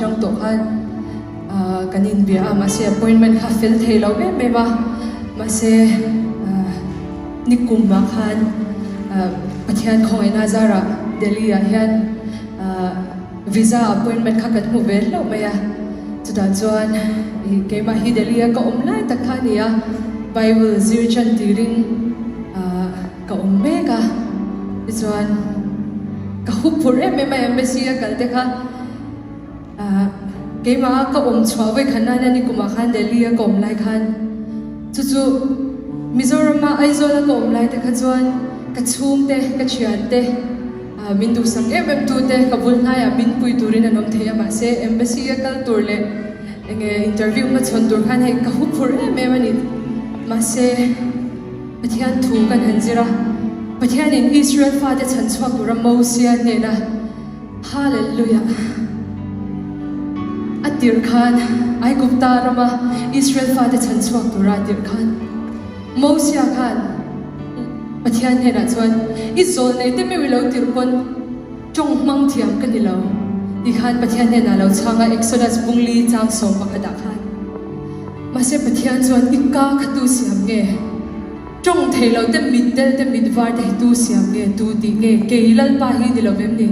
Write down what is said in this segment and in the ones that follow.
จังตัวขันกันอินเบียมาเสีย appointment ข้าฟิลเทเราไม่บ้ามาเสียนิกุมมาขันปะเทียนของไอ้นาซาระเดลีอาเฮียนวีซ่า appointment ข้ากันหูเวลเราไม่จุดนั้นจวนเกมาฮิเดลีก็อมไล่ตะขันเนี่ย Bible ซิร์ชันตีริงก็อมเมกะจวนก็หุบพูดไม่เสียกันแต่ค่ะเกมาก็อมชัวไว้ขนาดนี้กุมาขันเดลีก็อมไล่ขันจู่ๆมิโซรามาไอโซลก็อมไล่แต่ค่ะจวนกระชุ่มเตะกระเชียนเตะมินดูสังเอ็มตูเตะกับบุญนายมินปุยตูรินันอมเทียมาเซเอ็มเบซีกัลตัวเล่เงยอินเตอร์วิวมาชนตัวขันให้ก็หุบพูดไม่วันนี้มาเซปะเทียนถูกันหันจิระปะเทียนอิสราเอลฟ้าจะฉันชอบตัวเราโมเสียเนี่ยนะฮาเลลูยาอัดดิร์ขันไอ้กุบตาเรามาอิสราเอลฟ้าจะฉันชอบตัวเราดิร์ขันโมเสียขันปะเทียนเนี่ยนะชวนอิสโซนในที่ไม่วิลาดิร์คนจงมั่งเทียมกันดิเราดิขันปะเทียนเนี่ยนะเราช่างเอ็กโซดัสบุงลีจางสมปะกระดาขันมาเสียปะเทียนชวนอีกกาขดูเสียงเงจงเทเราเต็มมิดเต็มมิดวาร์ได้ดูเสียงเงดูดีเงเกยลันปาฮีดิเราแบบนี้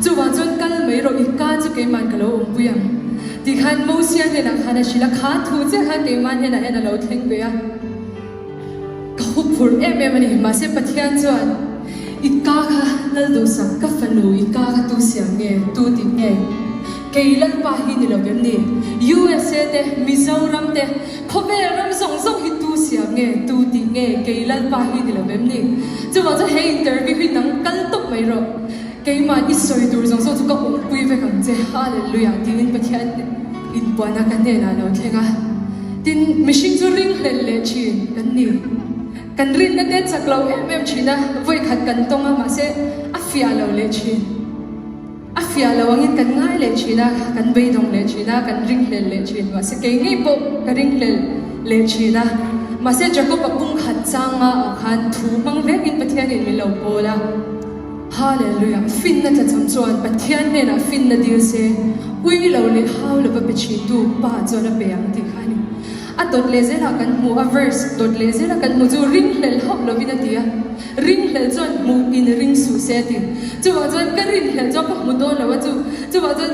จู่ว่าจนกันไม่รู้อีกกาจะเกยมันกันเราองบุยังดิขันโมเสียเนี่ยนะขันชิลขาทูเจ้าเกยมันเนี่ยนะเราเท่งไปอ่ะเขาพูดมันนี่มาเสียปะเทียนชวนอีกกาค่ะนั่นดูสังกัฟนูอีกกาค่ะดูเสียงเงดูดีเงเกยลันปาฮีดิเราแบบนี้ USA เดมิโซรัมเดพบเวรัมส่งฮิตูเสียงเงตูดีเงเกยลันปาฮีดิเราแบบนี้จะว่าจะให้อินเตอร์วิวให้นังกันตกไม่รอเกยมาอิสราเอลส่งทุกคนอุ้มปุยไปกันเจ้าฮาเลลูยาดินปะเทียนอินปวนักกันเนี่ยนะเราเท่งะดินมิชิงจูริงเลชินกันนี่กันรินนั่นเด็ดสักเราชินะไว้ขัดกันตรงมาเสอัฟยาเราเลชินอัฟยาเราวังยินกันง่ายเลยชีนะกันเบยดงเลยชีนะกันริงเลยชีนะมาเสกเงี้ยปุ๊บกันริงเลยชีนะมาเสกจะก็ปะปุ้งขัดจางมาขันถูมังเวกินปะเทียนนี่เราโอละฮาเลลูยาฟินน่าจะทำจวนปะเทียนเนี่ยนะฟินน่าดีเสียอุ้ยเราเลยฮาวเราไปชิดูป้าจวนเราไปยังที่ขันอะตดเลเซล่ะกันมูอะเวอร์สตดเลเซล่ะกันมูจูริงเลยฮาวเราวินาทีอะริงเลยจวนมูอินริงสุเซติจูว่าจวนกันริงเลยจวนพวกมูโดนแล้วว่าจูว่าจวน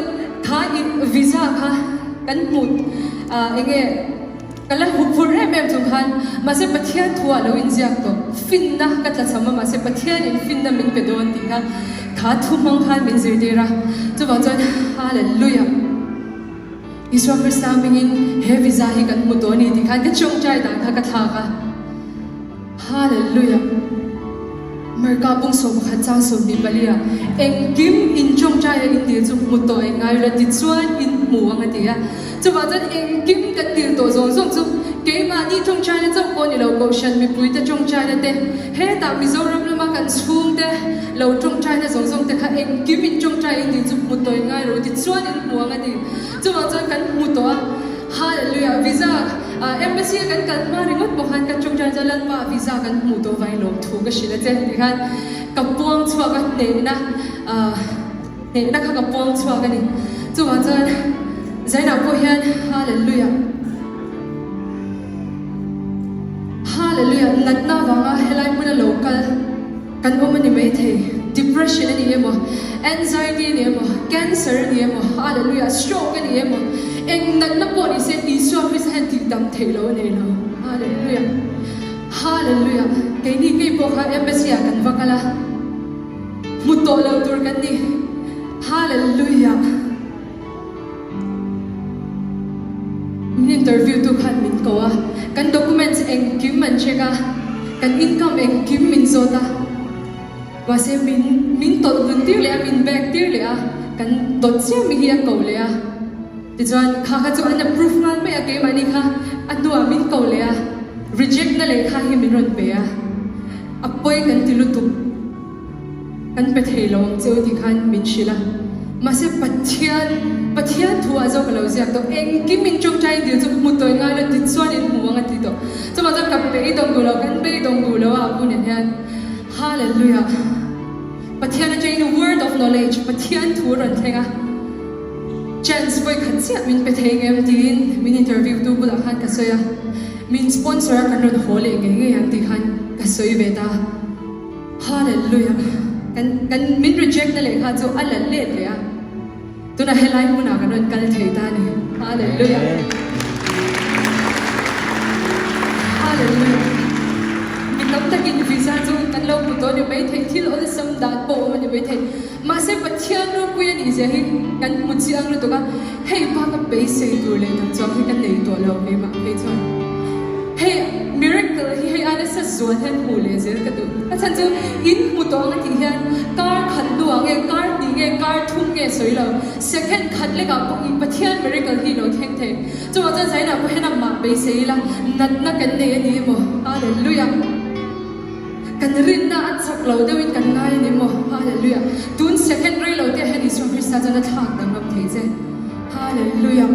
ข้าอินวีซ่าค่ะกันมูเงี้ยกันแล้วหุบพูดให้จุงขันมาเสพปะเทียนทัวเราอินเสียก็ฟินนะกันจะทำมาเสพปะเทียนฟินนะมินไปโดนติค่ะขาทุ่มมังคันมินเสียดีระจูว่าจวนฮาเลลูยาอิสราเอลสามมินเฮวิซาฮิกันมุดตัวนี้ที่ขันก็จงใจต่างข้าก็ท่าค่ะฮาเลลูยาเมื่อกาบุงสมขัดจางสมบิบลียเอ็งกิมอินจงใจอินเดียจุกมุดตัวเอ็งไงระดิชวนอินหมู่อันเดียจะว่าจะเอ็งกิมกันตีตัวส่งจุกเกมานี่จงใจนะเจ้าคนนี่เราโกชันมีปุยแต่จงใจนะเต้เฮตามิโซรัมเรามากันซูมเต้เราจงใจนะส่งแต่ข้าเอ็งกิมอินจงใจอินเดียจุกมุดตัวเอ็งไงระดิชวนอินหมู่อันเดียจะว่าจะกันมุดตัวฮาเลลูยาวีซ่าเอ็มเบซีกันมาริงดบอกหันกันจงใจจะลันมาวีซ่ากันมุดตัวไว้ลงถูกก็ชิลเต้ดิคันกับปวงชัวกันเนี่ยนะข้ากับปวงชัวกันนี่จะว่าจะใจหนักพอเห็นฮาเลลูยาฮาเลลูยานัดหน้าวังเฮลัยมุนโลกัลกันว่ามันไม่เท่ depression นี่มั้ง anxiety นี่มั้ง cancer นี่มั้งฮาเลลูยา stroke นี่มั้งเองนัดนับปนิเสอิสราเอลสันติดำเทโลนี่เนาะฮาเลลูยาฮาเลลูยาเกนี่กี่พวกเขาเอ็มเบซีกันวักละมุดโตเราตัวกันนี่ฮาเลลูยามินอินเตอร์วิวทุกขันมินก็ว่ากันด็อกิเมนต์เองคิมมันเชกะกันอินคัมเองคิมมินโซตาว่าเซมินตดบุนตีเลยมินแบกตีเลยกันตดเสียมีเฮียเกาเลยดิฉันข้าจะอันนั้นพิสูจน์งานไม่เกี่ยมันนี่ค่ะอันตัวมินเกาเลย reject นั่นเลยข้าให้มินรอนไปอัปปอยกันติลุตุกันไปเทลงเจ้าที่ขันมินชิลามาเสพปัจเจียนทัวร์เจ้าก็เราเสียตัวเองกิมินจงใจเดี๋ยวจะมุดตัวง่ายแล้วติดส่วนอินหัวกันติดตัวจะมาจะกลับไปตรงกูเรากันไปตรงกูเราพูดเนี่ยฮาเลลูยาปัจเจียนจะ in word of knowledge ปัจเจียนทัวร์รันเทงะ chance voi khan sia min pe thei ngem tin min interview tu bula khan ka soya min sponsor kan ron hole nge nge yang ti khan ka soi ve ta hallelujah kan min reject na le kha chu ala le le ya tu na helai mu na kan ron kal thei ta ni hallelujah hallelujah min tam takin visa chu kan lo pu to ni mai thei thil ol sam dan po ma ni mai thei ma se pathian ro pu ni je hi kan mu chi ang ro to ka hey pa ka pe se tu le tam cho hi kan nei to lo me ma pe chon hey miracle hi hey ana sa zuan han hu le je ka tu a chan chu in mu to ang ti hian kar khan du ang e kar ni nge kar thum nge soi lo second khat le ka po i pathian miracle hi lo theng the chu ma chan sai na ko hena ma pe se la nat na kan ne ni mo hallelujah kan rin na at sak lo dewin kan nai ni mo hallelujah tun second ray lo te hen is from Christ ta na thak dang ram the je hallelujah